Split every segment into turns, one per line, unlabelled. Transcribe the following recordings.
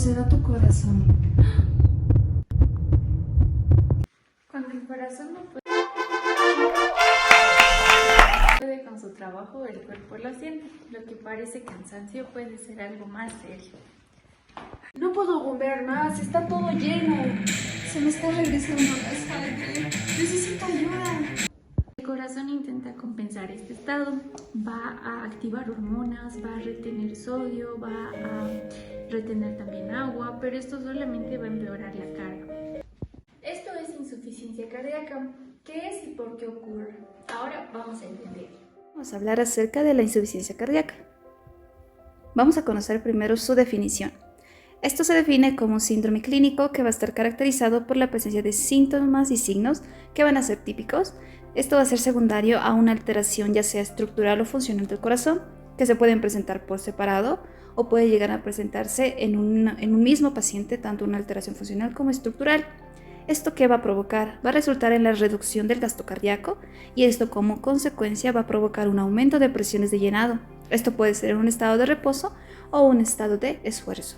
será tu corazón?
Cuando el corazón no puede con su trabajo, el cuerpo lo siente. Lo que parece cansancio puede ser algo más serio.
No puedo bombear más, está todo lleno. Se me está regresando la sangre. Necesito ayuda.
El corazón intenta compensar este estado, va a activar hormonas, va a retener sodio, va a retener también agua, pero esto solamente va a empeorar la carga. Esto es insuficiencia cardíaca. ¿Qué es y por qué ocurre? Ahora vamos a entender.
Vamos a hablar acerca de la insuficiencia cardíaca. Vamos a conocer primero su definición. Esto se define como un síndrome clínico que va a estar caracterizado por la presencia de síntomas y signos que van a ser típicos. Esto va a ser secundario a una alteración ya sea estructural o funcional del corazón, que se pueden presentar por separado o puede llegar a presentarse en un mismo paciente, tanto una alteración funcional como estructural. ¿Esto qué va a provocar? Va a resultar en la reducción del gasto cardíaco y esto como consecuencia va a provocar un aumento de presiones de llenado. Esto puede ser en un estado de reposo o un estado de esfuerzo.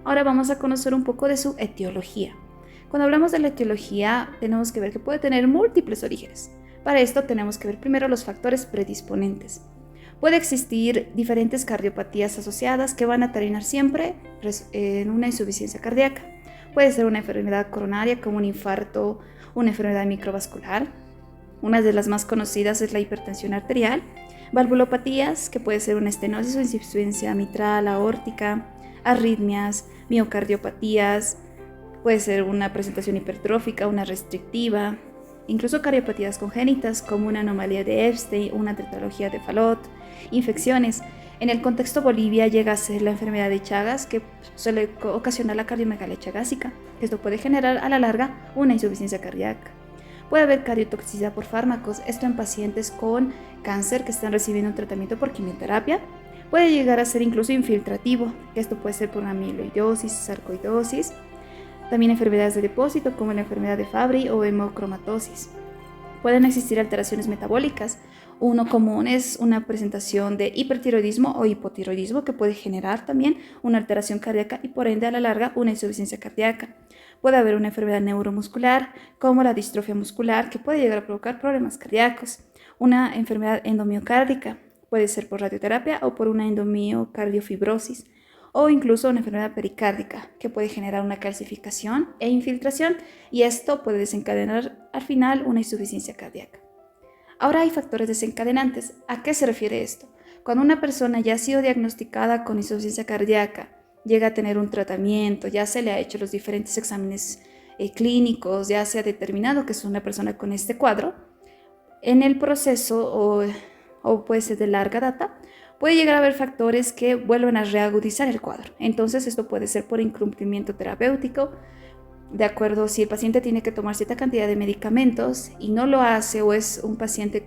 Ahora vamos a conocer un poco de su etiología. Cuando hablamos de la etiología, tenemos que ver que puede tener múltiples orígenes. Para esto tenemos que ver primero los factores predisponentes. Puede existir diferentes cardiopatías asociadas que van a terminar siempre en una insuficiencia cardíaca. Puede ser una enfermedad coronaria como un infarto, una enfermedad microvascular. Una de las más conocidas es la hipertensión arterial. Valvulopatías, que puede ser una estenosis o insuficiencia mitral, aórtica, arritmias, miocardiopatías, puede ser una presentación hipertrófica, una restrictiva, incluso cardiopatías congénitas como una anomalía de Epstein, una tetralogía de Fallot, infecciones. En el contexto Bolivia llega a ser la enfermedad de Chagas, que suele ocasionar la cardiomegalia chagásica. Esto puede generar a la larga una insuficiencia cardíaca. Puede haber cardiotoxicidad por fármacos, esto en pacientes con cáncer que están recibiendo un tratamiento por quimioterapia. Puede llegar a ser incluso infiltrativo, que esto puede ser por amiloidosis, sarcoidosis. También enfermedades de depósito como la enfermedad de Fabry o hemocromatosis. Pueden existir alteraciones metabólicas. Uno común es una presentación de hipertiroidismo o hipotiroidismo que puede generar también una alteración cardíaca y por ende a la larga una insuficiencia cardíaca. Puede haber una enfermedad neuromuscular como la distrofia muscular que puede llegar a provocar problemas cardíacos. Una enfermedad endomiocárdica puede ser por radioterapia o por una endomiocardiofibrosis o incluso una enfermedad pericárdica que puede generar una calcificación e infiltración y esto puede desencadenar al final una insuficiencia cardíaca. Ahora hay factores desencadenantes. ¿A qué se refiere esto? Cuando una persona ya ha sido diagnosticada con insuficiencia cardíaca, llega a tener un tratamiento, ya se le ha hecho los diferentes exámenes clínicos, ya se ha determinado que es una persona con este cuadro, en el proceso o puede ser de larga data, puede llegar a haber factores que vuelven a reagudizar el cuadro. Entonces esto puede ser por incumplimiento terapéutico, de acuerdo si el paciente tiene que tomar cierta cantidad de medicamentos y no lo hace o es un paciente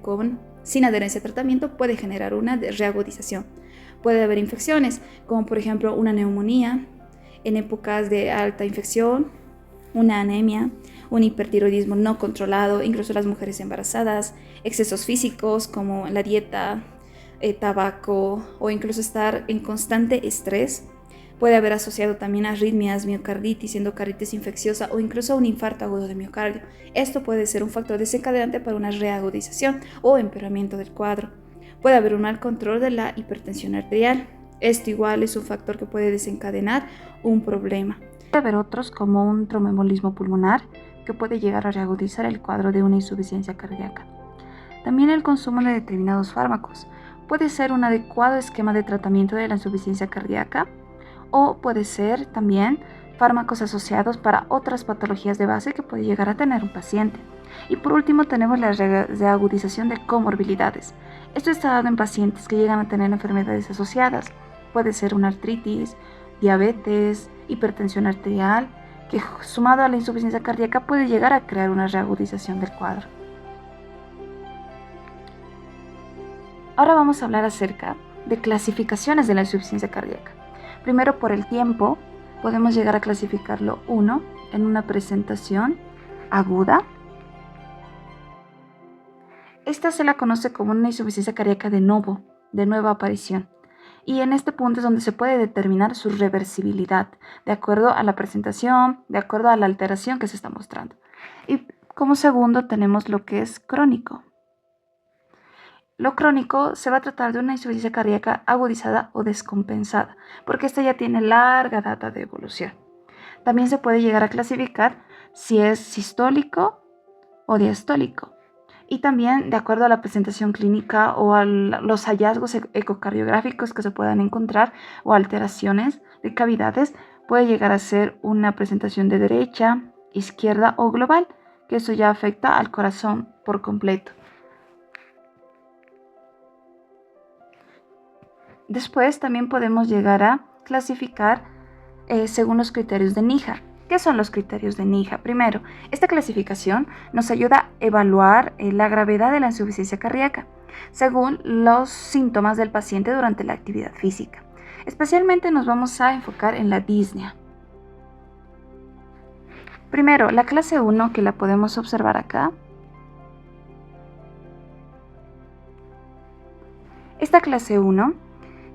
sin adherencia a tratamiento, puede generar una reagudización. Puede haber infecciones, como por ejemplo una neumonía en épocas de alta infección, una anemia, un hipertiroidismo no controlado, incluso las mujeres embarazadas, excesos físicos como la dieta, tabaco o incluso estar en constante estrés. Puede haber asociado también arritmias, miocarditis, endocarditis infecciosa o incluso un infarto agudo de miocardio. Esto puede ser un factor desencadenante para una reagudización o empeoramiento del cuadro. Puede haber un mal control de la hipertensión arterial. Esto igual es un factor que puede desencadenar un problema. Puede haber otros como un tromboembolismo pulmonar que puede llegar a reagudizar el cuadro de una insuficiencia cardíaca. También el consumo de determinados fármacos puede ser un adecuado esquema de tratamiento de la insuficiencia cardíaca o puede ser también fármacos asociados para otras patologías de base que puede llegar a tener un paciente. Y por último tenemos la reagudización de comorbilidades. Esto está dado en pacientes que llegan a tener enfermedades asociadas. Puede ser una artritis, diabetes, hipertensión arterial, que sumado a la insuficiencia cardíaca puede llegar a crear una reagudización del cuadro. Ahora vamos a hablar acerca de clasificaciones de la insuficiencia cardíaca. Primero, por el tiempo, podemos llegar a clasificarlo 1 en una presentación aguda. Esta se la conoce como una insuficiencia cardíaca de nueva aparición. Y en este punto es donde se puede determinar su reversibilidad, de acuerdo a la presentación, de acuerdo a la alteración que se está mostrando. Y como segundo tenemos lo que es crónico. Lo crónico se va a tratar de una insuficiencia cardíaca agudizada o descompensada, porque esta ya tiene larga data de evolución. También se puede llegar a clasificar si es sistólico o diastólico. Y también de acuerdo a la presentación clínica o a los hallazgos ecocardiográficos que se puedan encontrar o alteraciones de cavidades, puede llegar a ser una presentación de derecha, izquierda o global, que eso ya afecta al corazón por completo. Después también podemos llegar a clasificar según los criterios de NIHA. ¿Qué son los criterios de NIHA? Primero, esta clasificación nos ayuda a evaluar la gravedad de la insuficiencia cardíaca según los síntomas del paciente durante la actividad física. Especialmente nos vamos a enfocar en la disnea. Primero, la clase 1, que la podemos observar acá. Esta clase 1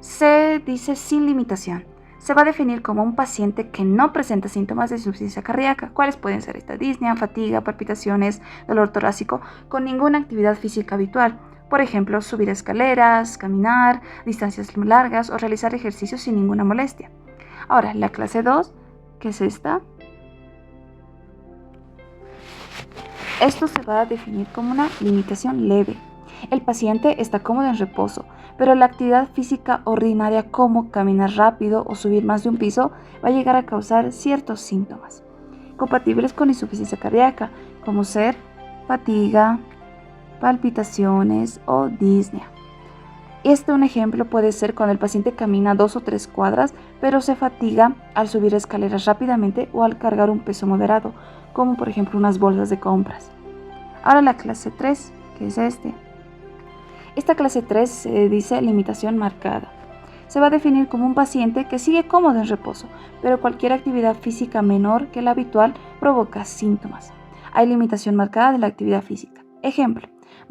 se dice sin limitación. Se va a definir como un paciente que no presenta síntomas de insuficiencia cardíaca, cuáles pueden ser esta disnea, fatiga, palpitaciones, dolor torácico, con ninguna actividad física habitual. Por ejemplo, subir escaleras, caminar, distancias largas o realizar ejercicios sin ninguna molestia. Ahora, la clase 2, que es esta. Esto se va a definir como una limitación leve. El paciente está cómodo en reposo, pero la actividad física ordinaria como caminar rápido o subir más de un piso va a llegar a causar ciertos síntomas compatibles con insuficiencia cardíaca, como ser fatiga, palpitaciones o disnea. Un ejemplo puede ser cuando el paciente camina 2 o 3 cuadras, pero se fatiga al subir escaleras rápidamente o al cargar un peso moderado, como por ejemplo unas bolsas de compras. Ahora la clase 3, que es Esta clase 3 se dice limitación marcada. Se va a definir como un paciente que sigue cómodo en reposo, pero cualquier actividad física menor que la habitual provoca síntomas. Hay limitación marcada de la actividad física. Ejemplo,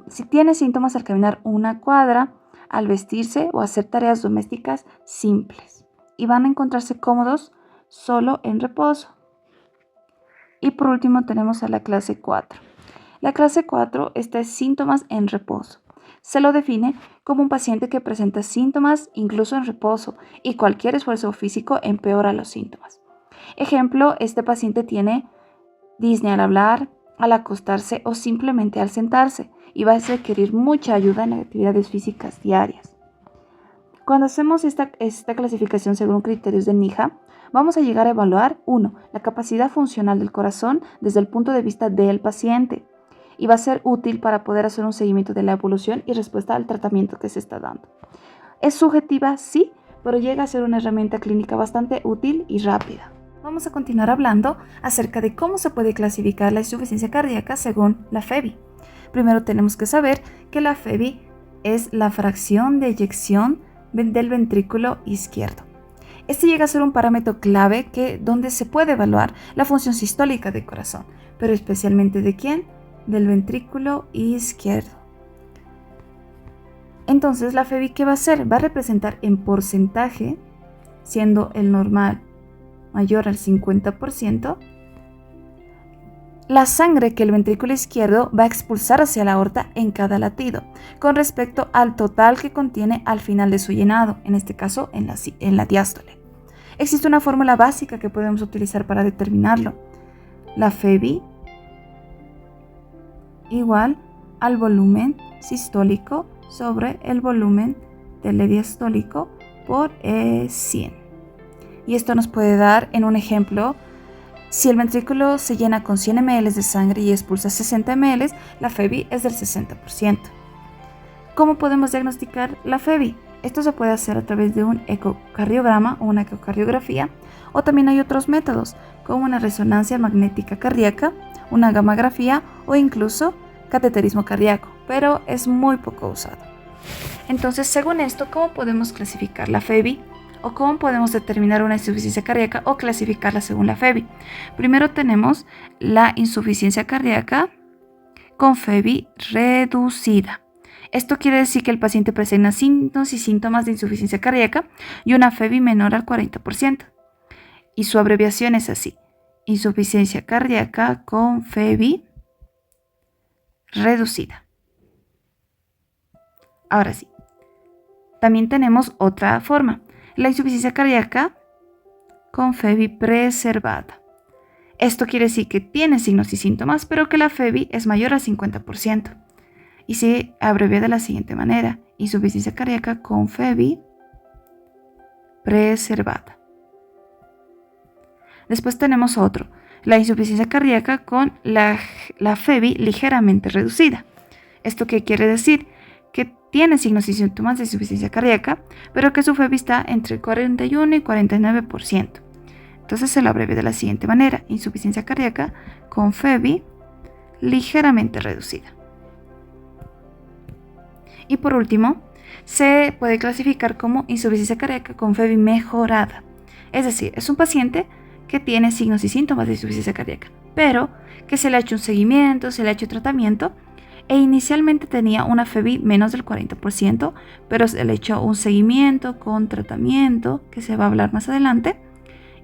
si tiene síntomas al caminar una cuadra, al vestirse o hacer tareas domésticas simples, y van a encontrarse cómodos solo en reposo. Y por último tenemos a la clase 4. La clase 4 es síntomas en reposo. Se lo define como un paciente que presenta síntomas incluso en reposo y cualquier esfuerzo físico empeora los síntomas. Ejemplo, este paciente tiene disnea al hablar, al acostarse o simplemente al sentarse y va a requerir mucha ayuda en actividades físicas diarias. Cuando hacemos esta clasificación según criterios de NIHA, vamos a llegar a evaluar 1. La capacidad funcional del corazón desde el punto de vista del paciente. Y va a ser útil para poder hacer un seguimiento de la evolución y respuesta al tratamiento que se está dando. ¿Es subjetiva? Sí, pero llega a ser una herramienta clínica bastante útil y rápida. Vamos a continuar hablando acerca de cómo se puede clasificar la insuficiencia cardíaca según la FEBI. Primero tenemos que saber que la FEBI es la fracción de eyección del ventrículo izquierdo. Este llega a ser un parámetro clave donde se puede evaluar la función sistólica del corazón, pero especialmente ¿de quién? Del ventrículo izquierdo. Entonces la FEBI, ¿qué va a hacer? Va a representar en porcentaje, siendo el normal mayor al 50%, la sangre que el ventrículo izquierdo va a expulsar hacia la aorta en cada latido, con respecto al total que contiene al final de su llenado, en este caso en la diástole. Existe una fórmula básica que podemos utilizar para determinarlo. La FEBI igual al volumen sistólico sobre el volumen diastólico por 100. Y esto nos puede dar en un ejemplo, si el ventrículo se llena con 100 ml de sangre y expulsa 60 ml, la FEBI es del 60%. ¿Cómo podemos diagnosticar la FEBI? Esto se puede hacer a través de un ecocardiograma o una ecocardiografía, o también hay otros métodos, como una resonancia magnética cardíaca, una gammagrafía o incluso cateterismo cardíaco, pero es muy poco usado. Entonces, según esto, ¿cómo podemos clasificar la FEBI? ¿O cómo podemos determinar una insuficiencia cardíaca o clasificarla según la FEBI? Primero tenemos la insuficiencia cardíaca con FEBI reducida. Esto quiere decir que el paciente presenta signos y síntomas de insuficiencia cardíaca y una FEBI menor al 40%. Y su abreviación es así: insuficiencia cardíaca con FEBI reducida. Ahora sí, también tenemos otra forma, la insuficiencia cardíaca con FEBI preservada. Esto quiere decir que tiene signos y síntomas, pero que la FEBI es mayor al 50%. Y se abrevia de la siguiente manera: insuficiencia cardíaca con FEBI preservada. Después tenemos otro, la insuficiencia cardíaca con la FEBI ligeramente reducida. ¿Esto qué quiere decir? Que tiene signos y síntomas de insuficiencia cardíaca, pero que su FEBI está entre el 41 y 49%. Entonces se lo abrevia de la siguiente manera: insuficiencia cardíaca con FEBI ligeramente reducida. Y por último, se puede clasificar como insuficiencia cardíaca con FEBI mejorada. Es decir, es un paciente que tiene signos y síntomas de insuficiencia cardíaca, pero que se le ha hecho un seguimiento, se le ha hecho tratamiento, e inicialmente tenía una FEBI menos del 40%, pero se le ha hecho un seguimiento con tratamiento, que se va a hablar más adelante,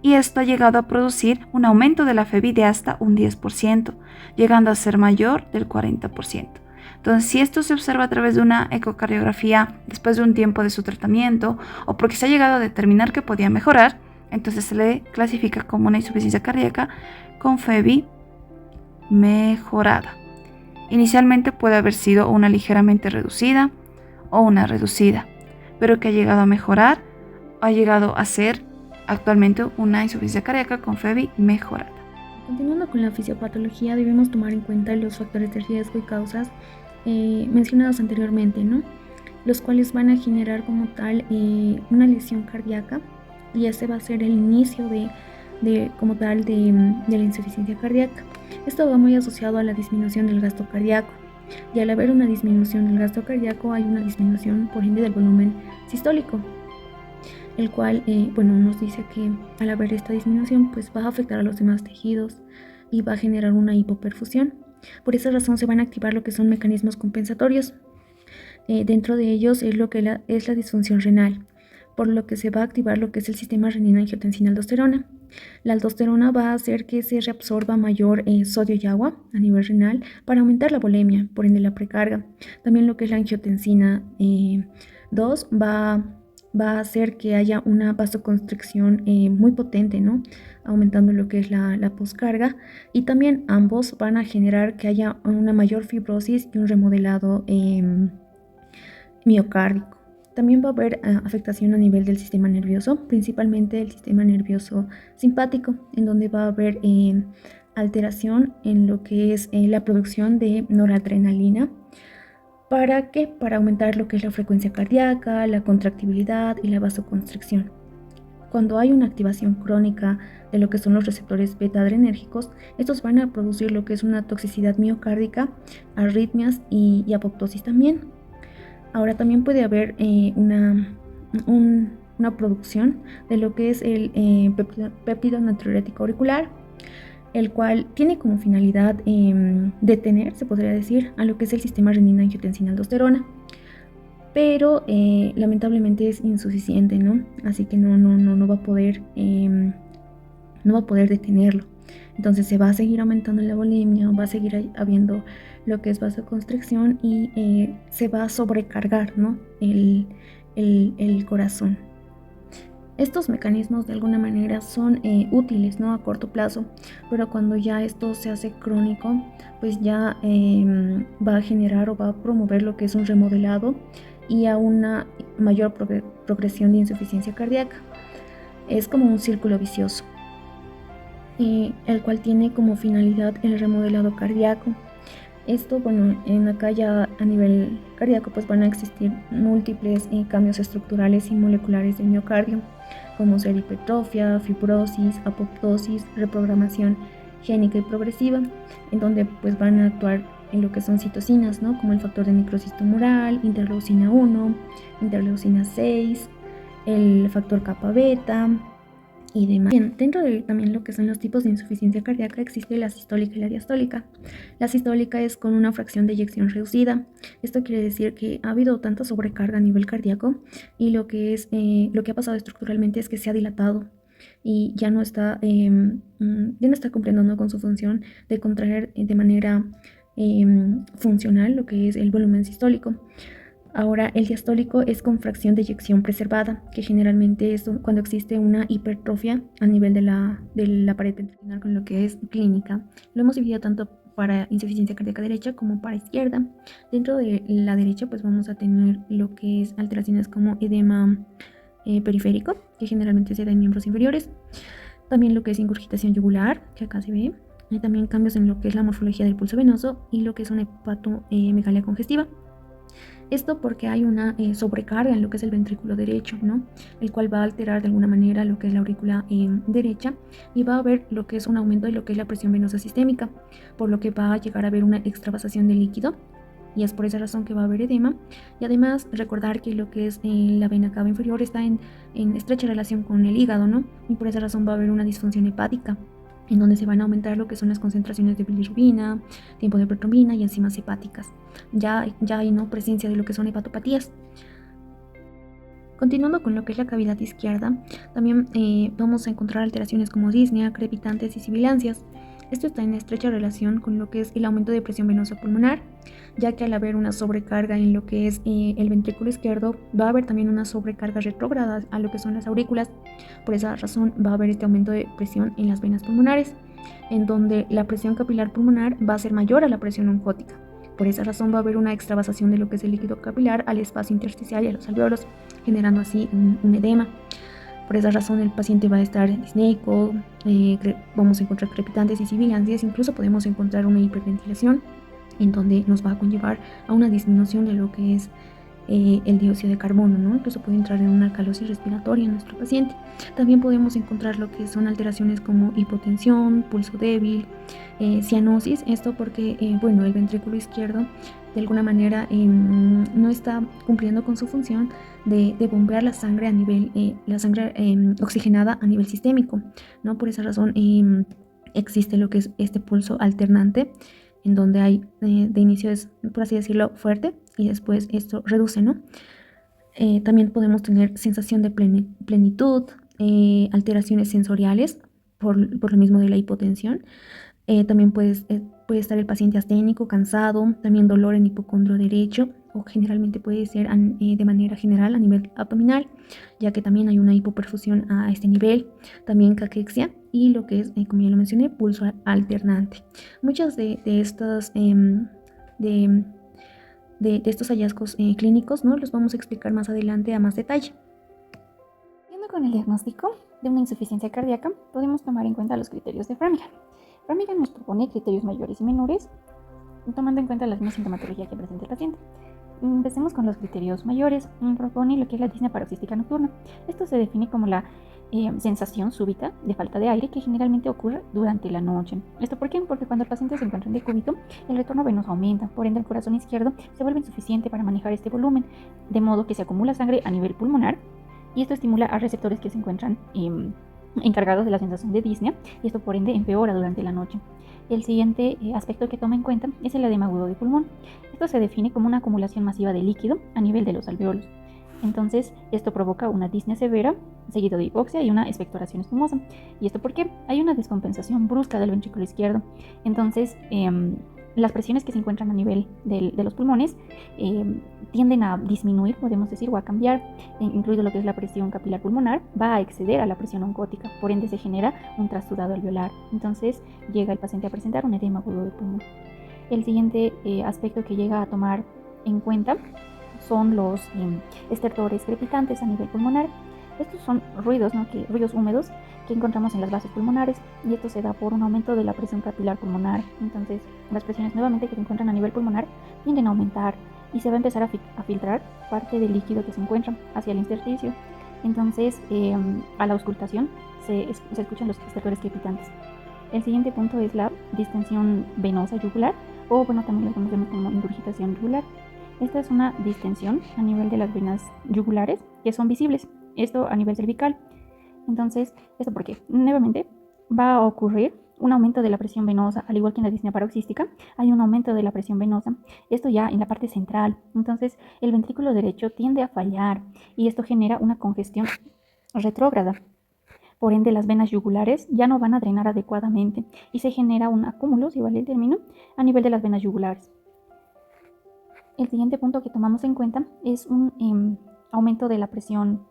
y esto ha llegado a producir un aumento de la FEBI de hasta un 10%, llegando a ser mayor del 40%. Entonces, si esto se observa a través de una ecocardiografía después de un tiempo de su tratamiento, o porque se ha llegado a determinar que podía mejorar, entonces se le clasifica como una insuficiencia cardíaca con FEBI mejorada. Inicialmente puede haber sido una ligeramente reducida o una reducida, pero que ha llegado a mejorar, ha llegado a ser actualmente una insuficiencia cardíaca con FEBI mejorada.
Continuando con la fisiopatología, debemos tomar en cuenta los factores de riesgo y causas mencionados anteriormente, ¿no? Los cuales van a generar como tal una lesión cardíaca, y este va a ser el inicio de la insuficiencia cardíaca. Esto va muy asociado a la disminución del gasto cardíaco, y al haber una disminución del gasto cardíaco hay una disminución por ende del volumen sistólico, el cual nos dice que al haber esta disminución pues va a afectar a los demás tejidos y va a generar una hipoperfusión. Por esa razón se van a activar lo que son mecanismos compensatorios. Dentro de ellos es lo que es la disfunción renal, por lo que se va a activar lo que es el sistema renina-angiotensina-aldosterona. La aldosterona va a hacer que se reabsorba mayor sodio y agua a nivel renal para aumentar la volemia, por ende la precarga. También lo que es la angiotensina 2 va a hacer que haya una vasoconstricción muy potente, ¿no? Aumentando lo que es la poscarga, y también ambos van a generar que haya una mayor fibrosis y un remodelado miocárdico. También va a haber afectación a nivel del sistema nervioso, principalmente el sistema nervioso simpático, en donde va a haber alteración en lo que es la producción de noradrenalina. ¿Para qué? Para aumentar lo que es la frecuencia cardíaca, la contractibilidad y la vasoconstricción. Cuando hay una activación crónica de lo que son los receptores beta-adrenérgicos, estos van a producir lo que es una toxicidad miocárdica, arritmias y apoptosis también. Ahora también puede haber una producción de lo que es el péptido natriurético auricular, el cual tiene como finalidad detener, se podría decir, a lo que es el sistema renina-angiotensina-aldosterona, pero lamentablemente es insuficiente, ¿no? Así que no va a poder detenerlo. Entonces se va a seguir aumentando la volemia, va a seguir habiendo lo que es vasoconstricción y se va a sobrecargar, ¿no? el corazón. Estos mecanismos de alguna manera son útiles, ¿no? A corto plazo, pero cuando ya esto se hace crónico, pues ya va a generar o va a promover lo que es un remodelado y a una mayor progresión de insuficiencia cardíaca. Es como un círculo vicioso, el cual tiene como finalidad el remodelado cardíaco. Esto, en acá ya a nivel cardíaco pues van a existir múltiples cambios estructurales y moleculares del miocardio, como ser hipertrofia, fibrosis, apoptosis, reprogramación génica y progresiva, en donde pues van a actuar en lo que son citocinas, ¿no? Como el factor de necrosis tumoral, interleucina 1, interleucina 6, el factor kappa beta, y demás. Bien, dentro de también lo que son los tipos de insuficiencia cardíaca existe la sistólica y la diastólica. La sistólica es con una fracción de eyección reducida. Esto quiere decir que ha habido tanta sobrecarga a nivel cardíaco y lo que ha pasado estructuralmente es que se ha dilatado y ya no está cumpliendo, ¿no?, con su función de contraer de manera funcional lo que es el volumen sistólico. Ahora, el diastólico es con fracción de eyección preservada, que generalmente es cuando existe una hipertrofia a nivel de la pared ventricular, con lo que es clínica. Lo hemos dividido tanto para insuficiencia cardíaca derecha como para izquierda. Dentro de la derecha, pues vamos a tener lo que es alteraciones como edema periférico, que generalmente se da en miembros inferiores. También lo que es ingurgitación yugular, que acá se ve. Hay también cambios en lo que es la morfología del pulso venoso y lo que es una hepatomegalia congestiva. Esto porque hay una sobrecarga en lo que es el ventrículo derecho, ¿no?, el cual va a alterar de alguna manera lo que es la aurícula derecha y va a haber lo que es un aumento de lo que es la presión venosa sistémica, por lo que va a llegar a haber una extravasación de líquido y es por esa razón que va a haber edema. Y además recordar que lo que es la vena cava inferior está en estrecha relación con el hígado, ¿no?, y por esa razón va a haber una disfunción hepática, en donde se van a aumentar lo que son las concentraciones de bilirrubina, tiempo de protrombina y enzimas hepáticas. Ya hay no presencia de lo que son hepatopatías. Continuando con lo que es la cavidad izquierda, también vamos a encontrar alteraciones como disnea, crepitantes y sibilancias. Esto está en estrecha relación con lo que es el aumento de presión venosa pulmonar, ya que al haber una sobrecarga en lo que es el ventrículo izquierdo, va a haber también una sobrecarga retrógrada a lo que son las aurículas. Por esa razón va a haber este aumento de presión en las venas pulmonares, en donde la presión capilar pulmonar va a ser mayor a la presión oncótica. Por esa razón va a haber una extravasación de lo que es el líquido capilar al espacio intersticial y a los alvéolos, generando así un edema. Por esa razón el paciente va a estar disneico, vamos a encontrar crepitantes y sibilancias, incluso podemos encontrar una hiperventilación, en donde nos va a conllevar a una disminución de lo que es el dióxido de carbono, ¿no? Incluso puede entrar en una alcalosis respiratoria en nuestro paciente. También podemos encontrar lo que son alteraciones como hipotensión, pulso débil, cianosis. Esto porque, el ventrículo izquierdo de alguna manera no está cumpliendo con su función de bombear la sangre a nivel, oxigenada a nivel sistémico, ¿no? Por esa razón existe lo que es este pulso alternante, en donde hay de inicio es, por así decirlo, fuerte y después esto reduce, ¿no? También podemos tener sensación de plenitud, alteraciones sensoriales por lo mismo de la hipotensión. También puede estar el paciente asténico, cansado, también dolor en hipocondrio derecho, o generalmente puede ser de manera general a nivel abdominal, ya que también hay una hipoperfusión a este nivel, también caquexia y lo que es, como ya lo mencioné, pulso alternante. Muchos de estos hallazgos clínicos, ¿no?, los vamos a explicar más adelante a más detalle.
Siguiendo con el diagnóstico de una insuficiencia cardíaca, podemos tomar en cuenta los criterios de Framingham. Framingham nos propone criterios mayores y menores, tomando en cuenta la misma sintomatología que presenta el paciente. Empecemos con los criterios mayores. Propone lo que es la disnea paroxística nocturna. Esto se define como la sensación súbita de falta de aire que generalmente ocurre durante la noche. ¿Esto por qué? Porque cuando el paciente se encuentra en decúbito, el retorno venoso aumenta, por ende el corazón izquierdo se vuelve insuficiente para manejar este volumen, de modo que se acumula sangre a nivel pulmonar y esto estimula a receptores que se encuentran encargados de la sensación de disnea y esto por ende empeora durante la noche. El siguiente aspecto que toma en cuenta es el edema agudo de pulmón. Esto se define como una acumulación masiva de líquido a nivel de los alvéolos. Entonces, esto provoca una disnea severa, seguido de hipoxia y una expectoración espumosa. ¿Y esto por qué? Hay una descompensación brusca del ventrículo izquierdo. Entonces, las presiones que se encuentran a nivel de los pulmones tienden a disminuir, podemos decir, o a cambiar, incluido lo que es la presión capilar pulmonar, va a exceder a la presión oncótica, por ende se genera un trasudado alveolar. Entonces llega el paciente a presentar un edema agudo de pulmón. El siguiente aspecto que llega a tomar en cuenta son los estertores crepitantes a nivel pulmonar. Estos son ruidos, ¿no?, ruidos húmedos que encontramos en las bases pulmonares y esto se da por un aumento de la presión capilar pulmonar. Entonces las presiones nuevamente que se encuentran a nivel pulmonar tienden a aumentar y se va a empezar a filtrar parte del líquido que se encuentra hacia el intersticio. Entonces a la auscultación se escuchan los estertores crepitantes. El siguiente punto es la distensión venosa yugular o también lo conocemos como ingurgitación yugular. Esta es una distensión a nivel de las venas yugulares que son visibles, esto a nivel cervical. Entonces, ¿esto por qué? Nuevamente, va a ocurrir un aumento de la presión venosa, al igual que en la disnea paroxística, hay un aumento de la presión venosa, esto ya en la parte central. Entonces, el ventrículo derecho tiende a fallar y esto genera una congestión retrógrada. Por ende, las venas yugulares ya no van a drenar adecuadamente y se genera un acúmulo, si vale el término, a nivel de las venas yugulares. El siguiente punto que tomamos en cuenta es un aumento de la presión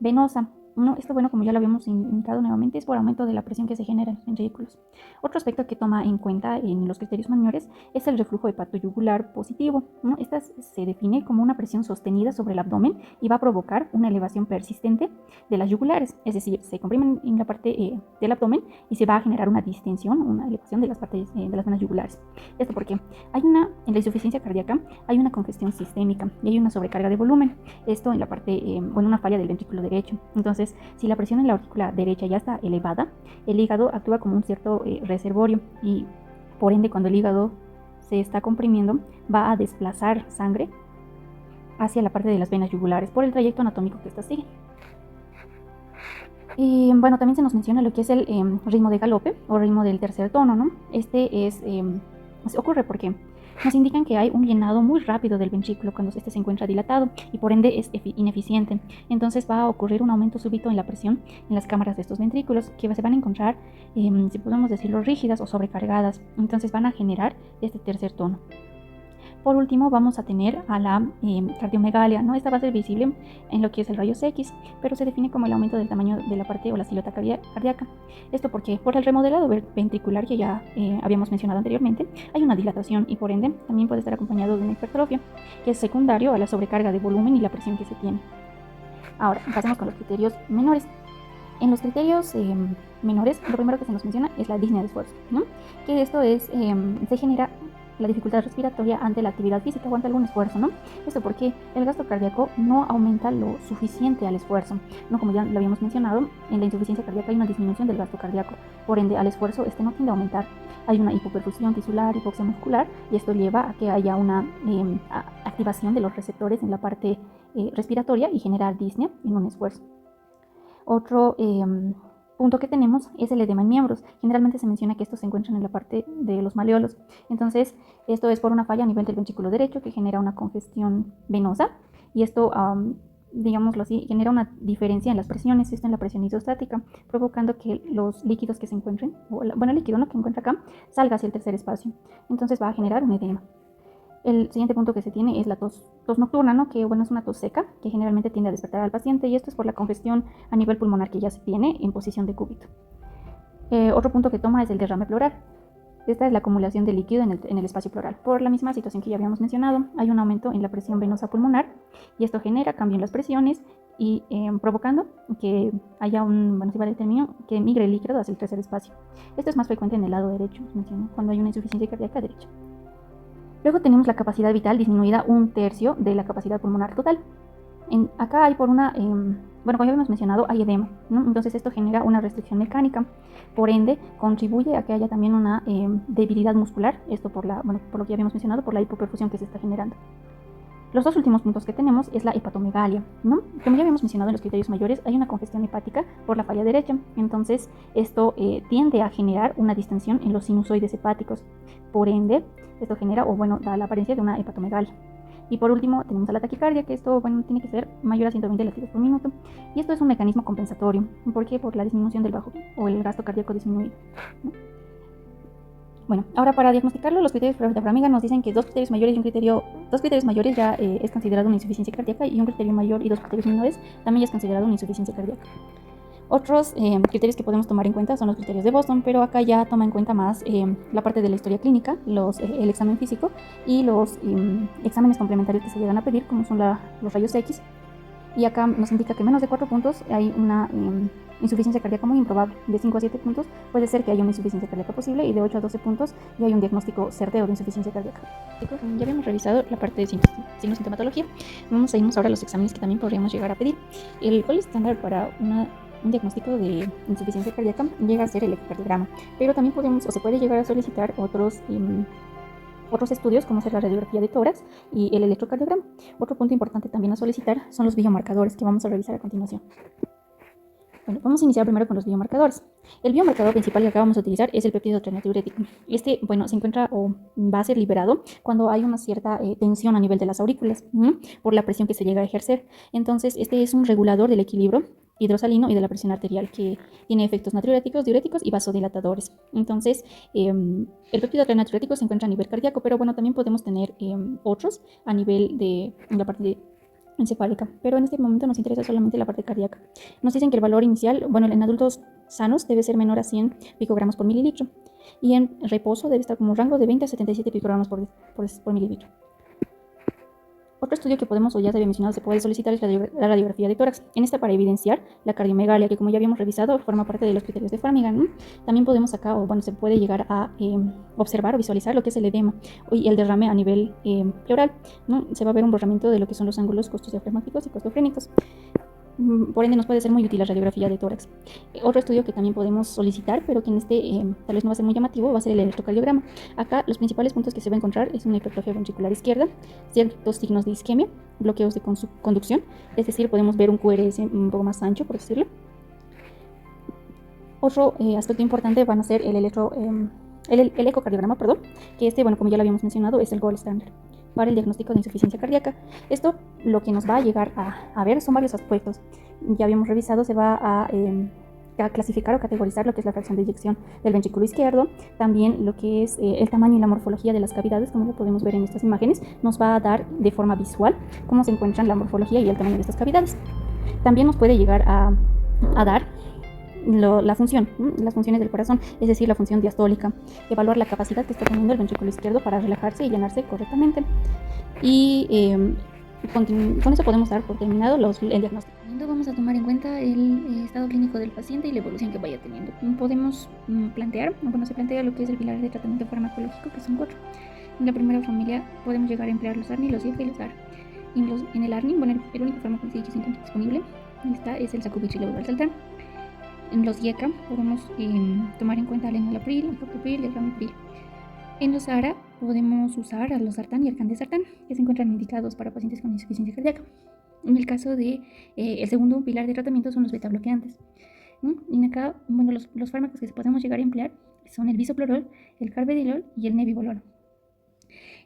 venosa. No, esto, bueno, como ya lo habíamos indicado nuevamente, es por aumento de la presión que se genera en los ventrículos. Otro aspecto que toma en cuenta en los criterios mayores es el reflujo hepatoyugular positivo, ¿no? Esta se define como una presión sostenida sobre el abdomen y va a provocar una elevación persistente de las yugulares, es decir, se comprimen en la parte del abdomen y se va a generar una distensión, una elevación de las partes de las venas yugulares. Esto porque en la insuficiencia cardíaca hay una congestión sistémica y hay una sobrecarga de volumen, esto en la parte, una falla del ventrículo derecho. Entonces, si la presión en la aurícula derecha ya está elevada, el hígado actúa como un cierto reservorio y por ende cuando el hígado se está comprimiendo va a desplazar sangre hacia la parte de las venas yugulares por el trayecto anatómico que ésta sigue. Y bueno, también se nos menciona lo que es el ritmo de galope o ritmo del tercer tono, ¿no? Este ocurre porque nos indican que hay un llenado muy rápido del ventrículo cuando este se encuentra dilatado y por ende es ineficiente. Entonces va a ocurrir un aumento súbito en la presión en las cámaras de estos ventrículos que se van a encontrar, si podemos decirlo, rígidas o sobrecargadas. Entonces van a generar este tercer tono. Por último, vamos a tener a la cardiomegalia, ¿no? Esta va a ser visible en lo que es el rayos X, pero se define como el aumento del tamaño de la parte o la silueta cardíaca. Esto porque por el remodelado ventricular que ya habíamos mencionado anteriormente, hay una dilatación y por ende también puede estar acompañado de una hipertrofia, que es secundario a la sobrecarga de volumen y la presión que se tiene. Ahora, pasemos con los criterios menores. En los criterios menores, lo primero que se nos menciona es la disnea de esfuerzo, ¿no? Que esto es, se genera la dificultad respiratoria ante la actividad física o ante algún esfuerzo, ¿no? Esto porque el gasto cardíaco no aumenta lo suficiente al esfuerzo, ¿no? Como ya lo habíamos mencionado, en la insuficiencia cardíaca hay una disminución del gasto cardíaco, por ende al esfuerzo este no tiende a aumentar. Hay una hipoperfusión tisular, hipoxia muscular y esto lleva a que haya una activación de los receptores en la parte respiratoria y generar disnea en un esfuerzo. Otro punto que tenemos es el edema en miembros. Generalmente se menciona que estos se encuentran en la parte de los maleolos. Entonces, esto es por una falla a nivel del ventrículo derecho que genera una congestión venosa y esto, digámoslo así, genera una diferencia en las presiones, esto en la presión isostática, provocando que los líquidos que se encuentren, el líquido, ¿no?, que encuentra acá, salga hacia el tercer espacio. Entonces va a generar un edema. El siguiente punto que se tiene es la tos nocturna, ¿no? Que bueno, es una tos seca que generalmente tiende a despertar al paciente y esto es por la congestión a nivel pulmonar que ya se tiene en posición de cúbito. Otro punto que toma es el derrame pleural. Esta es la acumulación de líquido en el espacio pleural. Por la misma situación que ya habíamos mencionado, hay un aumento en la presión venosa pulmonar y esto genera cambio en las presiones y provocando que haya si vale el término, que migre el líquido hacia el tercer espacio. Esto es más frecuente en el lado derecho, cuando hay una insuficiencia cardíaca derecha. Luego tenemos la capacidad vital disminuida 1/3 de la capacidad pulmonar total. Acá hay como ya habíamos mencionado, hay edema, ¿no? Entonces esto genera una restricción mecánica, por ende contribuye a que haya también una debilidad muscular, esto por lo que ya habíamos mencionado, por la hipoperfusión que se está generando. Los dos últimos puntos que tenemos es la hepatomegalia, ¿no? Como ya habíamos mencionado en los criterios mayores, hay una congestión hepática por la falla derecha, entonces esto tiende a generar una distensión en los sinusoides hepáticos, por ende esto genera da la apariencia de una hepatomegalia. Y por último tenemos a la taquicardia, que esto tiene que ser mayor a 120 latidos por minuto y esto es un mecanismo compensatorio. ¿Por qué? Por la disminución del bajo o el gasto cardíaco disminuido, ¿no? Bueno, ahora para diagnosticarlo, los criterios de Framingham nos dicen que dos criterios mayores ya es considerado una insuficiencia cardíaca y un criterio mayor y dos criterios menores también ya es considerado una insuficiencia cardíaca. Otros criterios que podemos tomar en cuenta son los criterios de Boston, pero acá ya toma en cuenta más la parte de la historia clínica, el examen físico y los exámenes complementarios que se llegan a pedir, como son los rayos X. Y acá nos indica que menos de 4 puntos hay una insuficiencia cardíaca muy improbable. De 5 a 7 puntos puede ser que haya una insuficiencia cardíaca posible y de 8 a 12 puntos ya hay un diagnóstico certero de insuficiencia cardíaca. Ya habíamos revisado la parte de sintomatología. Vamos a irnos ahora a los exámenes que también podríamos llegar a pedir. El gol estándar para un diagnóstico de insuficiencia cardíaca llega a ser el ecocardiograma, pero también se puede llegar a solicitar otros estudios como ser la radiografía de tórax y el electrocardiograma. Otro punto importante también a solicitar son los biomarcadores que vamos a revisar a continuación. Bueno, vamos a iniciar primero con los biomarcadores. El biomarcador principal que acá vamos a utilizar es el péptido adrenodiurético. Este, bueno, se encuentra o va a ser liberado cuando hay una cierta tensión a nivel de las aurículas, por la presión que se llega a ejercer. Entonces, este es un regulador del equilibrio hidrosalino y de la presión arterial, que tiene efectos natriuréticos, diuréticos y vasodilatadores. Entonces, el péptido adrenodiurético se encuentra a nivel cardíaco, pero bueno, también podemos tener otros a nivel de la parte encefálica, pero en este momento nos interesa solamente la parte cardíaca. Nos dicen que el valor inicial, bueno, en adultos sanos debe ser menor a 100 picogramos por mililitro, y en reposo debe estar como un rango de 20 a 77 picogramos por mililitro. Otro estudio que podemos, o ya se había mencionado, se puede solicitar es la radiografía de tórax. En esta, para evidenciar la cardiomegalia, que como ya habíamos revisado, forma parte de los criterios de Framingham. También podemos acá, o bueno, se puede llegar a observar o visualizar lo que es el edema y el derrame a nivel pleural, ¿no? Se va a ver un borramiento de lo que son los ángulos costodiafragmáticos y costofrénicos. Por ende, nos puede ser muy útil la radiografía de tórax. Otro estudio que también podemos solicitar, pero que en este tal vez no va a ser muy llamativo, va a ser el electrocardiograma. Acá los principales puntos que se va a encontrar es una hipertrofia ventricular izquierda, ciertos signos de isquemia, bloqueos de conducción, es decir, podemos ver un QRS un poco más ancho, por decirlo. Otro aspecto importante van a ser el ecocardiograma, que este, bueno, como ya lo habíamos mencionado, es el gold standard para el diagnóstico de insuficiencia cardíaca. Esto lo que nos va a llegar a ver son varios aspectos. Ya habíamos revisado, se va a clasificar o categorizar lo que es la fracción de eyección del ventrículo izquierdo, también lo que es el tamaño y la morfología de las cavidades, como lo podemos ver en estas imágenes, nos va a dar de forma visual cómo se encuentran la morfología y el tamaño de estas cavidades. También nos puede llegar a dar la función, las funciones del corazón, es decir, la función diastólica, evaluar la capacidad que está teniendo el ventrículo izquierdo para relajarse y llenarse correctamente. Y con eso podemos dar por terminado el diagnóstico.
Vamos a tomar en cuenta el estado clínico del paciente y la evolución que vaya teniendo. Podemos plantear, bueno, se plantea lo que es el pilar de tratamiento farmacológico, que son 4. En la primera familia podemos llegar a emplear los ARNI, los IECA y los AR. En el ARNI, bueno, el único fármaco que se encuentra disponible es el sacubitril o valsartán. En los IECA podemos tomar en cuenta el enalapril, el captopril y el ramipril. En los ARA podemos usar al losartán y el candesartán, que se encuentran indicados para pacientes con insuficiencia cardíaca. En el caso de el segundo pilar de tratamiento son los beta bloqueantes. Y acá, bueno, los fármacos que podemos llegar a emplear son el bisoprolol, el carvedilol y el nebivolol.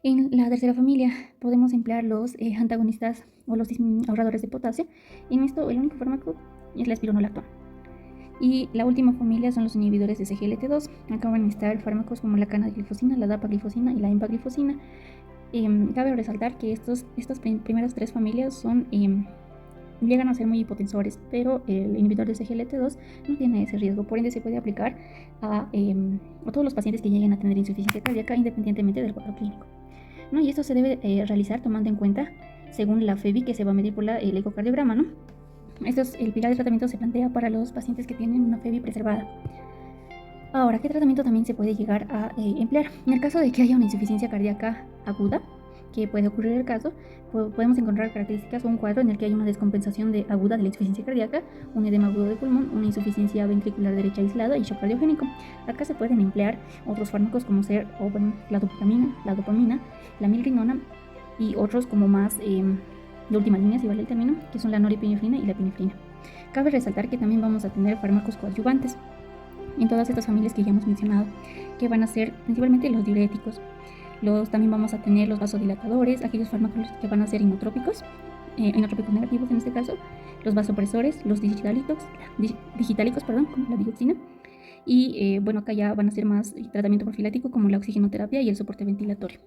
En la tercera familia podemos emplear los antagonistas o los ahorradores de potasio. En esto el único fármaco es la espironolactona. Y la última familia son los inhibidores de CGLT2. Acá van a estar fármacos como la canaglifosina, la dapaglifosina y la empaglifosina. Cabe resaltar que estas primeras 3 familias llegan a ser muy hipotensores, pero el inhibidor de CGLT2 no tiene ese riesgo, por ende se puede aplicar a todos los pacientes que lleguen a tener insuficiencia cardíaca independientemente del cuadro clínico, ¿no? Y esto se debe realizar tomando en cuenta según la FEBI que se va a medir por el ecocardiograma, ¿no? El pilar de tratamiento se plantea para los pacientes que tienen una FEBI preservada. Ahora, ¿qué tratamiento también se puede llegar a emplear? En el caso de que haya una insuficiencia cardíaca aguda, que puede ocurrir el caso, podemos encontrar características o un cuadro en el que hay una descompensación aguda de la insuficiencia cardíaca, un edema agudo de pulmón, una insuficiencia ventricular derecha aislada y shock cardiogénico. Acá se pueden emplear otros fármacos como la dopamina, la milrinona y otros como más de última línea, si vale el término, que son la norepinefrina y la epinefrina. Cabe resaltar que también vamos a tener fármacos coadyuvantes en todas estas familias que ya hemos mencionado, que van a ser principalmente los diuréticos. También vamos a tener los vasodilatadores, aquellos fármacos que van a ser inotrópicos negativos en este caso, los vasopresores, los digitálicos, como la dioxina. Y bueno, acá ya van a ser más tratamiento profiláctico como la oxigenoterapia y el soporte ventilatorio.